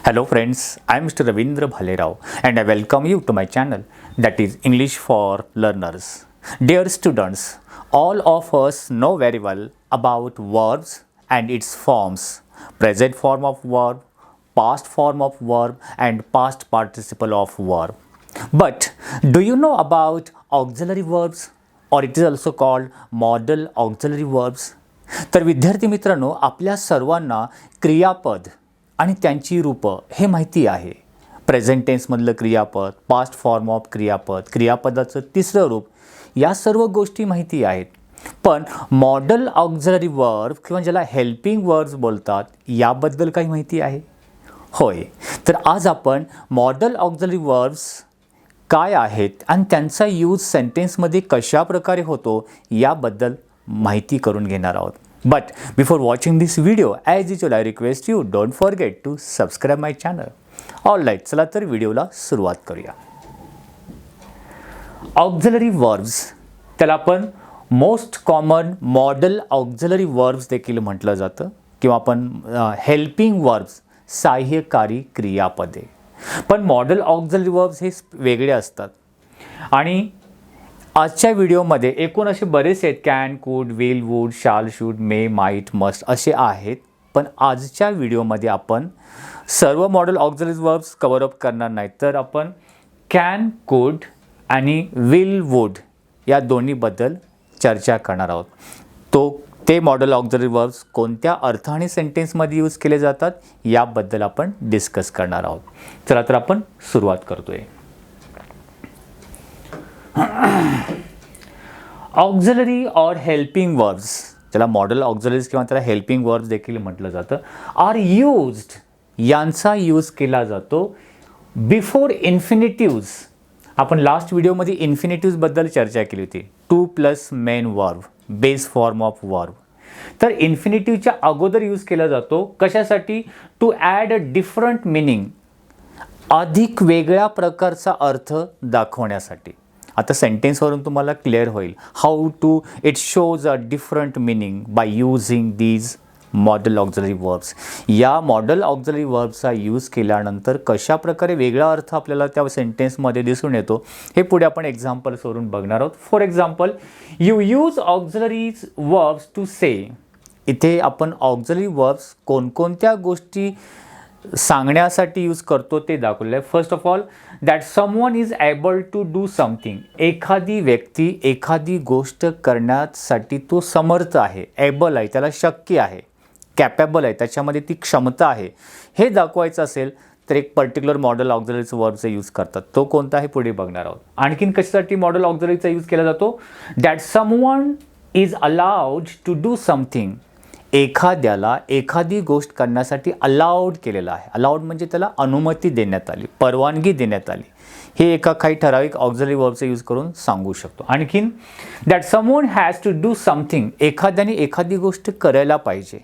Hello friends, I am Mr. Ravindra Bhalerao and I welcome you to my channel that is English for Learners. Dear students, all of us know very well about verbs and its forms, present form of verb, past form of verb and past participle of verb. But do you know about auxiliary verbs, or it is also called modal auxiliary verbs? तर विद्यार्थी मित्रांनो, आपल्या सर्वांना क्रियापद आणि त्यांची रूपं हे माहिती आहे. प्रेझेंट टेन्समधलं क्रियापद, पास्ट फॉर्म ऑफ क्रियापद, क्रियापदाचं तिसरं रूप, या सर्व गोष्टी माहिती आहेत. पण मॉडल ऑक्झिलरी वर्ब किंवा ज्याला हेल्पिंग वर्ब्स बोलतात याबद्दल काही माहिती आहे? होय, तर आज आपण मॉडल ऑक्झिलरी वर्ब्स काय आहेत आणि त्यांचा यूज सेंटेन्समध्ये कशा प्रकारे होतो याबद्दल माहिती करून घेणार आहोत. But before watching this video, as usual, I request you don't forget to subscribe my channel. Alright, चला तर व्हिडिओला सुरुवात करूया. ऑक्झिलरी वर्ब्स, त्याला आपण most common model auxiliary verbs देखील म्हटलं जातं किंवा आपण हेल्पिंग वर्ब्स, सहाय्यकारी क्रियापदे. पण मॉडल ऑक्झिलरी वर्ब्स हे वेगळे असतात आणि आजच्या व्हिडिओमध्ये एकूण असे बरेच आहेत. कॅन, कुड, विल, वूड, शाल, शूड, मे, माईट, मस्ट असे आहेत. पण आजच्या व्हिडिओमध्ये आपण सर्व model auxiliary verbs cover up करणार नाही, तर आपण कॅन, कुड आणि विल, वूड या दोन्हीबद्दल चर्चा करणार आहोत. ते मॉडल ऑक्झिलरी वर्ब्स कोणत्या अर्थ आणि सेंटेन्समध्ये यूज केले जातात याबद्दल आपण डिस्कस करणार आहोत. चला तर आपण सुरुवात करतोय. ऑक्झिलरी और हेल्पिंग वर्ब्स, ज्याला मॉडल ऑक्झिलरीज किंवा त्याला हेल्पिंग वर्ब्स देखील म्हटलं जातं, आर यूज्ड, यांचा यूज केला जातो बिफोर इन्फिनिटिव्ज. आपण लास्ट व्हिडिओमध्ये इन्फिनिटिव्जबद्दल चर्चा केली होती. To plus main verb, base form of verb. तर इन्फिनिटिव्हच्या अगोदर यूज केला जातो कशासाठी? To add a different meaning, अधिक वेगळ्या प्रकारचा अर्थ दाखवण्यासाठी. आता सेंटेन्सवरून तुम्हाला क्लिअर होईल how to it shows a different meaning by using these modal auxiliary verbs. या मॉडल ऑक्झिलरी वर्ब्सचा यूज केल्यानंतर कशा प्रकारे वेगळा अर्थ आपल्याला त्या सेंटेन्समध्ये दिसून येतो हे पुढे आपण एक्झाम्पल्सवरून बघणार आहोत. For example, you use auxiliary verbs to say. इथे आपण ऑक्झिलरी वर्ब्स कोणकोणत्या गोष्टी सांगण्यासाठी यूज करतो ते दाखवलेलं आहे. First of all, that someone is able to do something. एखादी व्यक्ती एखादी गोष्ट करण्यासाठी तो समर्थ आहे, एबल आहे, त्याला शक्य आहे, कॅपेबल आहे, त्याच्यामध्ये ती क्षमता आहे, हे दाखवायचं असेल तर एक पर्टिक्युलर मॉडल ऑक्झिलरीचा वर्बचा यूज करतात. तो कोणता आहे पुढे बघणार आहोत. आणखीन कशासाठी मॉडल ऑक्झिलरीचा यूज केला जातो? That someone is allowed to do something. एखाद्याला एखादी गोष्ट करण्यासाठी अलाउड केलेलं आहे. अलाउड म्हणजे त्याला अनुमती देण्यात आली, परवानगी देण्यात आली. हे एका काही ठराविक ऑक्झिलरी वर्बचा यूज करून सांगू शकतो. आणखीन that someone has to do something. एखाद्याने एखादी गोष्ट करायला पाहिजे,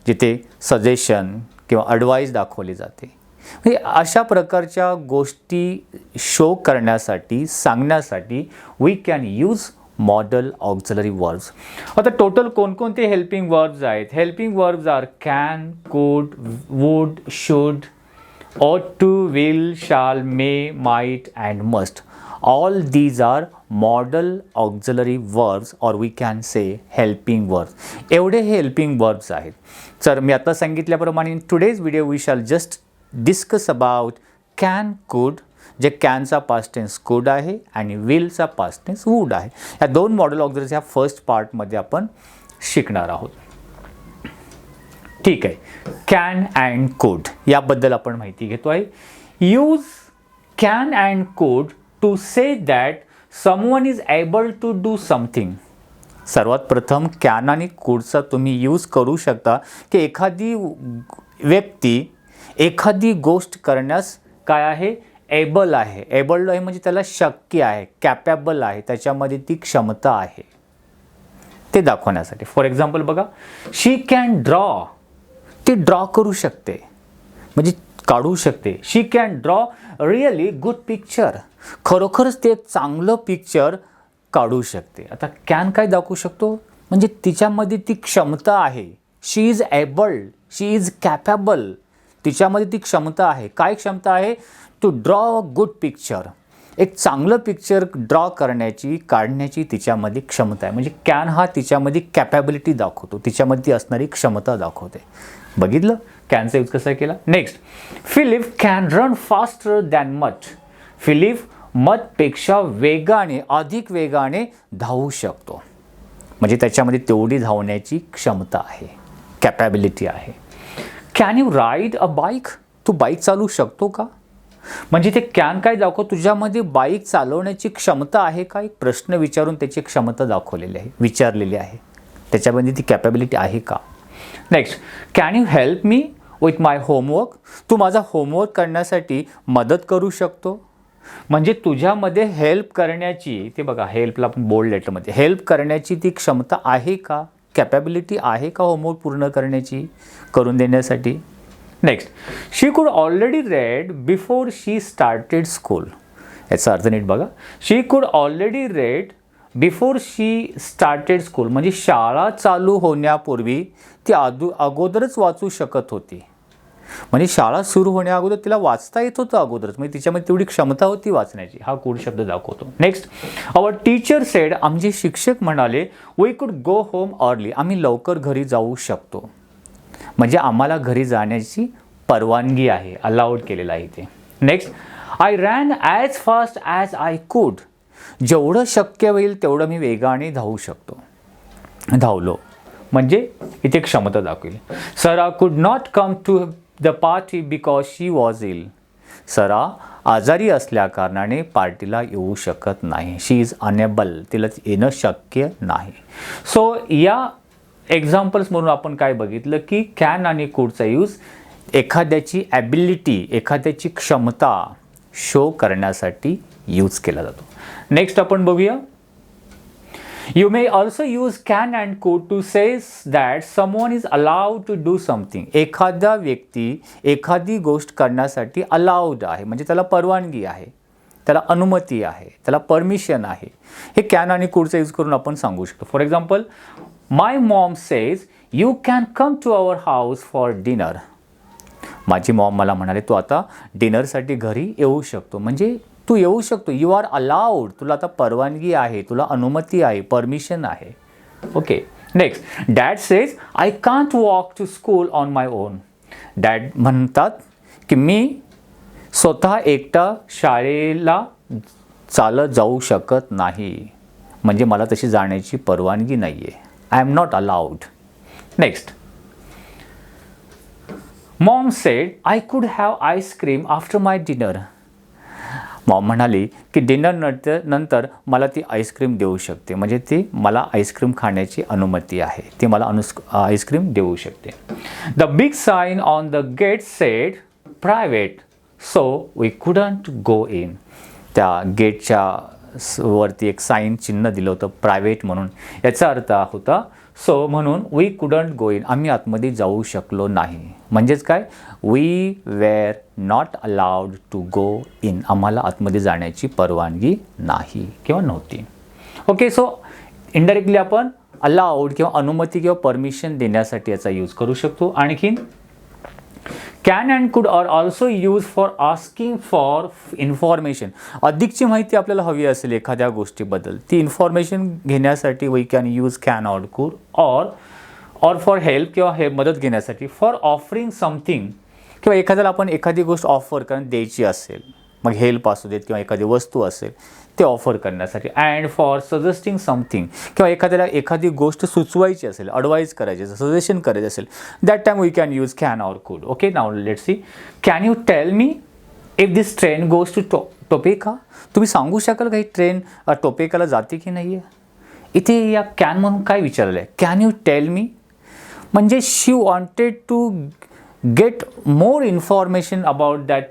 जिथे सजेशन किंवा ॲडवाईस दाखवली जाते. म्हणजे अशा प्रकारच्या गोष्टी शो करण्यासाठी, सांगण्यासाठी we can use modal auxiliary verbs. आता टोटल कोणकोणते हेल्पिंग वर्ब्स आहेत? Helping verbs are can, could, would, should, ought to, will, shall, may, might and must. All these are model auxiliary verbs or we can say helping verbs. एवढे हे helping verbs आहेत. तर मी आता सांगितल्याप्रमाणे in today's video we shall just discuss about can, could, जे कॅनचा past tense कुड आहे आणि विलचा पास्ट टेन्स वूड आहे. या दोन मॉडल ऑक्झिलरीज ह्या फर्स्ट पार्टमध्ये आपण शिकणार आहोत. ठीक आहे. कॅन अँड कुड याबद्दल आपण माहिती घेतो आहे. Use can and could to say that someone is able to do something. सर्वात प्रथम कॅन आणि कुडचा तुम्ही यूज करू शकता की एखादी व्यक्ती एखादी गोष्ट करण्यास काय आहे? एबल आहे. एबल आहे म्हणजे त्याला शक्य आहे, कॅपेबल आहे, त्याच्यामध्ये ती क्षमता आहे, ते दाखवण्यासाठी. फॉर एक्झाम्पल बघा, शी कॅन ड्रॉ. ती ड्रॉ करू शकते म्हणजे काढू शकते. She can draw really good picture. खरोखरच ते चांगलं पिक्चर काढू शकते. आता कॅन काय दाखवू शकतो? म्हणजे तिच्यामध्ये ती क्षमता आहे. She is able, she is capable. तिच्यामध्ये ती क्षमता आहे. काय क्षमता आहे? To draw a good picture. एक चांगलं पिक्चर ड्रॉ करण्याची, काढण्याची तिच्यामध्ये क्षमता आहे. म्हणजे कॅन हा तिच्यामध्ये कॅपॅबिलिटी दाखवतो, तिच्यामध्ये ती असणारी क्षमता दाखवते. बघितलं कॅनचा यूज कसा केला. Next, Philip can run faster than Matt. Philip मटपेक्षा वेगाने, अधिक वेगाने धावू शकतो. म्हणजे त्याच्यामध्ये तेवढी धावण्याची क्षमता आहे, कॅपॅबिलिटी आहे. Can you ride a bike. तू बाईक चालवू शकतो का? म्हणजे ते कॅन काय दाखव, तुझ्यामध्ये बाईक चालवण्याची क्षमता आहे का? एक प्रश्न विचारून त्याची क्षमता दाखवलेली आहे, विचारलेली आहे. त्याच्यामध्ये ती कॅपॅबिलिटी आहे का? Next, can you help me with my homework. तू माझा होमवर्क करण्यासाठी मदत करू शकतो. म्हणजे तुझ्यामध्ये हेल्प करण्याची, ते बघा हेल्पला आपण बोल्ड लेटरमध्ये, हेल्प करण्याची ती क्षमता आहे का? कॅपॅबिलिटी आहे का होमवर्क पूर्ण करण्याची, करून देण्यासाठी? नेक्स्ट, शी कुड ऑलरेडी रेड बिफोर शी स्टार्टेड स्कूल. याचा अर्थ नीट बघा. शी कुड ऑलरेडी रेड बिफोर शी स्टार्टेड स्कूल. म्हणजे शाळा चालू होण्यापूर्वी ती अगोदरच वाचू शकत होती. म्हणजे शाळा सुरू होण्या अगोदर तिला वाचता येत होतं अगोदरच, म्हणजे तिच्यामध्ये तेवढी क्षमता होती वाचण्याची. हा कुड शब्द दाखवतो. नेक्स्ट, आवर टीचर सेड. आमचे शिक्षक म्हणाले we could go home early. आम्ही लवकर घरी जाऊ शकतो. म्हणजे आम्हाला घरी जाण्याची परवानगी आहे, अलाउड केलेलं आहे ते. Next, I ran as fast as I could. जेवढं शक्य होईल तेवढं मी वेगाने धावू शकतो, धावलो. म्हणजे इथे क्षमता दाखवेल. Sara could not come to the party because she was ill. Sara आजारी असल्या कारणाने पार्टीला येऊ शकत नाही. She is unable. तिला येणं शक्य नाही. सो या एक्झाम्पल्स म्हणून आपण काय बघितलं की कॅन आणि कुडचा यूज एखाद्याची ॲबिलिटी, एखाद्याची क्षमता शो करण्यासाठी यूज केला जातो. नेक्स्ट आपण बघूया. You may also use can and could to say that someone is allowed to do something. एखादा व्यक्ती एखादी गोष्ट करण्यासाठी allowed आहे, म्हणजे त्याला परवानगी आहे, त्याला अनुमती आहे, त्याला परमिशन आहे. हे कॅन आणि कुडचा यूज करून आपण सांगू शकतो. For example, my mom says you can come to our house for dinner. माझी मॉम मला म्हणाले तू आता डिनरसाठी घरी येऊ शकतो. म्हणजे तू येऊ शकतो. You are allowed. तुला आता परवानगी आहे, तुला अनुमती आहे, परमिशन आहे. Okay. Next, dad says I can't walk to school on my own. Dad म्हणतात की मी स्वतः एकटा शाळेला चालत जाऊ शकत नाही. म्हणजे मला तशी जाण्याची परवानगी नाही आहे. I am not allowed. Next, Maugham said I could have ice cream after my dinner. Maugham म्हणाली की डिनर नंतर मला ती आईस्क्रीम देऊ शकते. म्हणजे ती मला आईस्क्रीम खाण्याची अनुमती आहे, ती मला आईस्क्रीम देऊ शकते. The big sign on the gate said private so we couldn't go in. त्या गेटच्या वरती एक साइन चिन्ह दिलं होतं प्रायव्हेट म्हणून. याचा अर्थ होता सो म्हणून वी कुडंट गो इन. आम्ही आतमध्ये जाऊ शकलो नाही. म्हणजेच काय, we were not allowed to go in. आम्हाला आतमध्ये जाण्याची परवानगी नाही किंवा नव्हती. ओके. सो इनडायरेक्टली आपण अलाउड किंवा अनुमती किंवा परमिशन देण्यासाठी याचा यूज करू शकतो. आणखीन can and could are also use for asking for information. अधिकची माहिती आपल्याला हवी असेल एखाद्या गोष्टीबद्दल, ती इन्फॉर्मेशन घेण्यासाठी we can use can or could. Or for help किंवा मदत घेण्यासाठी. फॉर ऑफरिंग समथिंग किंवा एखाद्याला आपण एखादी गोष्ट ऑफर द्यायची असेल, मग हेल्प असू देत किंवा एखादी वस्तू असेल ते ऑफर करण्यासाठी. अँड फॉर सजेस्टिंग समथिंग किंवा एखाद्याला एखादी गोष्ट सुचवायची असेल, ॲडवाईज करायची असेल, सजेशन करायचं असेल, that time we can use can or could. Okay. Now let's see. Can you tell me if this train goes to Topeka. तुम्ही सांगू शकाल का ही ट्रेन टोपेकाला जाते की नाही आहे. इथे या कॅन म्हणून काय विचारलं आहे, कॅन यू टेल मी. म्हणजे she wanted to get more information about that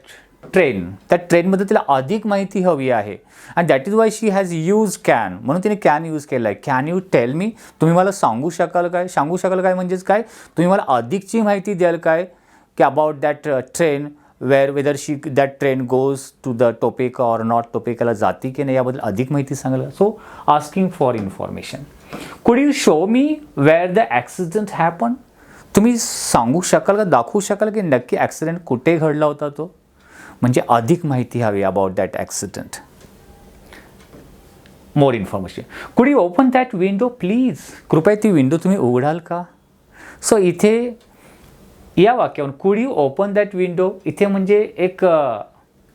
train. त्या ट्रेनमध्ये तिला अधिक माहिती हवी आहे. And that is why she has use can. म्हणून तिने कॅन यूज केला आहे. Can you tell me. तुम्ही मला सांगू शकाल काय. सांगू शकाल काय म्हणजेच काय, तुम्ही मला अधिकची माहिती द्याल काय की about that train whether that train goes to the Topeka or not. टोपेकाला जाते की नाही याबद्दल अधिक माहिती सांगाल. So asking for information. Could you show me where the accident happen. तुम्ही सांगू शकाल का, दाखवू शकाल की नक्की ॲक्सिडेंट कुठे घडला होता तो, म्हणजे अधिक माहिती हवी about that accident. More information. Could you open that window please, कृपया ती विंडो तुम्ही उघडाल का. सो इथे या वाक्यावरून कुड यू ओपन दॅट विंडो, इथे म्हणजे एक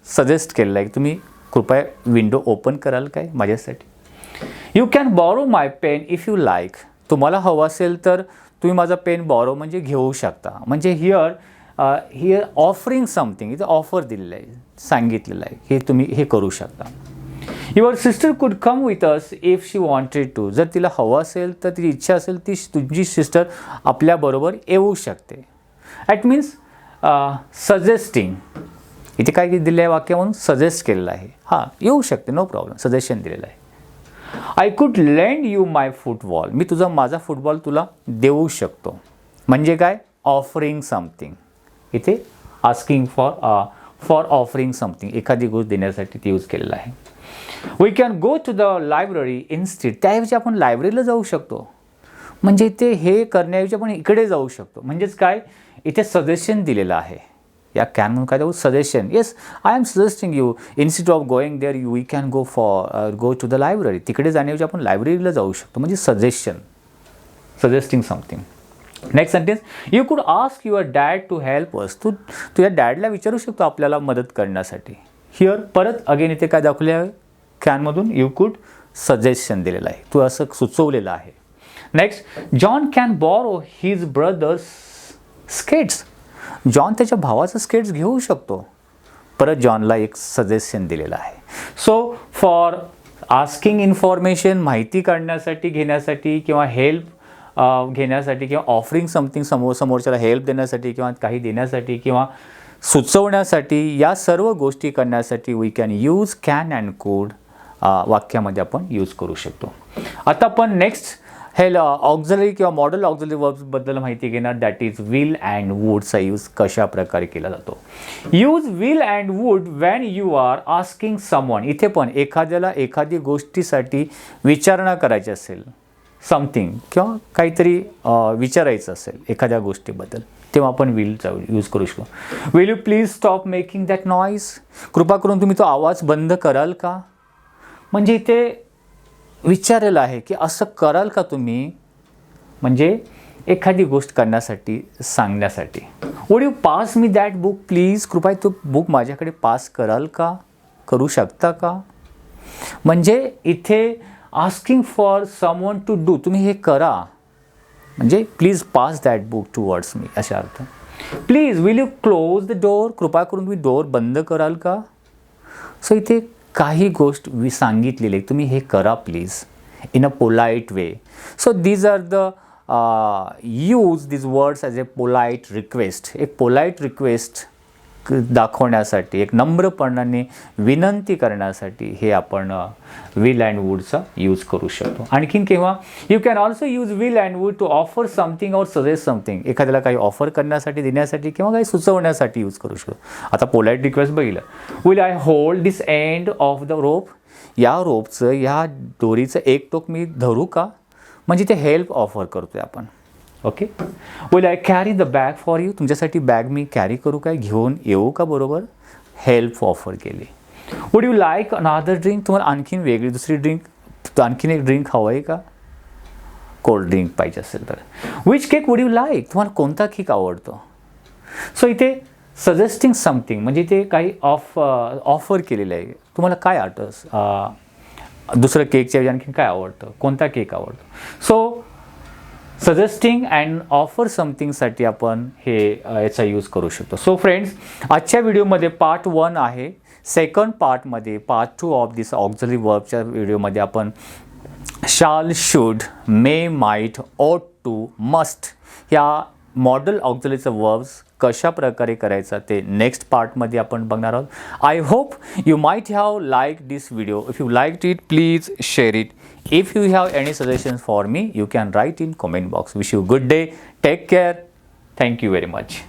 सजेस्ट केलेलं आहे की तुम्ही कृपया विंडो ओपन कराल काय माझ्यासाठी. You can borrow my pen if you like, तुम्हाला हवं असेल तर तुम्ही माझा पेन बॉरो म्हणजे घेऊ शकता. म्हणजे हिअर ऑफरिंग समथिंग, इथे ऑफर दिलेलं आहे, सांगितलेलं आहे हे तुम्ही हे करू शकता. Your sister could come with us if she wanted to, जर तिला हवं असेल तर तिची इच्छा असेल ती तुझी सिस्टर आपल्याबरोबर येऊ शकते. दॅट मीन्स सजेस्टिंग, इथे काय दिलं आहे वाक्यावरून, सजेस्ट केलेलं आहे. हां, येऊ शकते, नो प्रॉब्लेम, सजेशन दिलेलं आहे. I could lend you my football, मी माझा फुटबॉल तुला देऊ शकतो. म्हणजे काय, ऑफरिंग समथिंग. इथे आस्किंग फॉर ऑफरिंग समथिंग, एखादी गोष्ट देण्यासाठी ते यूज केलेलं आहे. We can go to the library instead, त्याऐवजी आपण लायब्ररीला जाऊ शकतो. म्हणजे इथे हे करण्याऐवजी आपण इकडे जाऊ शकतो. म्हणजेच काय, इथे सजेशन दिलेलं आहे. या कॅन म्हणून काय देऊ, suggestion. Yes, I am suggesting you instead of going there we can go to the library, तिकडे जाण्याऐवजी आपण लायब्ररीला जाऊ शकतो. म्हणजे suggestion, suggesting something. Next sentence, you could ask your dad to help us, तू तुझ्या डॅडला विचारू शकतो आपल्याला मदत करण्यासाठी. हिअर परत अगेन इथे काय दाखवले आहे, कॅनमधून यू कुड सजेशन दिलेलं आहे, तू असं सुचवलेलं आहे. Next, John can borrow his brothers skates, John त्याच्या भावाचं स्केट्स घेऊ शकतो. परत जॉनला एक सजेशन दिलेलं आहे. सो फॉर आस्किंग इन्फॉर्मेशन, माहिती काढण्यासाठी, घेण्यासाठी किंवा हेल्प घेण्यासाठी किंवा ऑफरिंग समथिंग, समोरच्याला हेल्प देण्यासाठी किंवा काही देण्यासाठी किंवा सुचवण्यासाठी, या सर्व गोष्टी करण्यासाठी we can use can and could वाक्यामध्ये आपण यूज करू शकतो. आता आपण नेक्स्ट हे ऑक्झिलरी किंवा मॉडल ऑक्झिलरी वर्ब्सबद्दल माहिती घेणार. दॅट इज विल अँड वूडचा यूज कशा प्रकारे केला जातो. Use will and would when you are asking someone, इथे पण एखाद्याला एखादी गोष्टीसाठी विचारणा करायची असेल, समथिंग किंवा काहीतरी विचारायचं असेल एखाद्या गोष्टीबद्दल, तेव्हा आपण विलचा यूज करू शकतो. Will you please stop making that noise, कृपा करून तुम्ही तो आवाज बंद कराल का. म्हणजे इथे विचारलेलं आहे की असं कराल का तुम्ही, म्हणजे एखादी गोष्ट करण्यासाठी, सांगण्यासाठी. Would you pass me that book please, कृपया तो बुक माझ्याकडे पास कराल का, करू शकता का. म्हणजे इथे asking for someone to do, तुम्ही हे करा, म्हणजे please pass that book towards me अशा अर्थ. Please will you close the door, कृपा करून तुम्ही डोअर बंद कराल का. सो इथे काही गोष्ट सांगितलेली आहे, तुम्ही हे करा please in a polite way. So these are the use these words as a polite request, एक पोलाईट रिक्वेस्ट दाखवण्यासाठी, एक नम्रपणाने विनंती करण्यासाठी हे आपण विल अँड वूडचा यूज करू शकतो. आणखीन केव्हा, you can also use will and would to offer something और सजेस्ट समथिंग, एखाद्याला काही ऑफर करण्यासाठी, देण्यासाठी किंवा काही सुचवण्यासाठी यूज करू शकतो. आता पोलाईट रिक्वेस्ट बघितलं, will I hold this end of the rope, या रोपचं, या दोरीचं एक टोक मी धरू का, म्हणजे ते हेल्प ऑफर करतोय आपण. Okay. Will I carry the bag for you, तुमच्यासाठी बॅग मी कॅरी करू काय, घेऊन येऊ का, बरोबर, हेल्प ऑफर केली. Would you like another drink, तुम्हाला आणखीन वेगळी दुसरी ड्रिंक, आणखीन एक ड्रिंक हवं आहे का, कोल्ड ड्रिंक पाहिजे असेल तर. Which cake would you like, तुम्हाला कोणता केक आवडतो. सो इथे सजेस्टिंग समथिंग, म्हणजे ते काही ऑफर केलेलं आहे, तुम्हाला काय आवडतं, दुसरं केकच्या आणखीन काय आवडतं, कोणता केक आवडतो. सो सजेस्टिंग अँड ऑफर समथिंगसाठी आपण हे याचा यूज करू शकतो. सो फ्रेंड्स, आजच्या व्हिडिओमध्ये पार्ट 1 आहे. सेकंड पार्टमध्ये पार्ट 2 ऑफ दिस ऑक्झिलरी वर्बच्या व्हिडिओमध्ये आपण shall, should, may, might, ought to, must या मॉडल ऑक्झिलरीचं वर्ब्स कशा प्रकारे करायचं ते नेक्स्ट पार्टमध्ये आपण बघणार आहोत. I hope you might have like this video. If you liked it, please share it. If you have any suggestions for me, you can write in comment box. Wish you a good day. Take care. Thank you very much.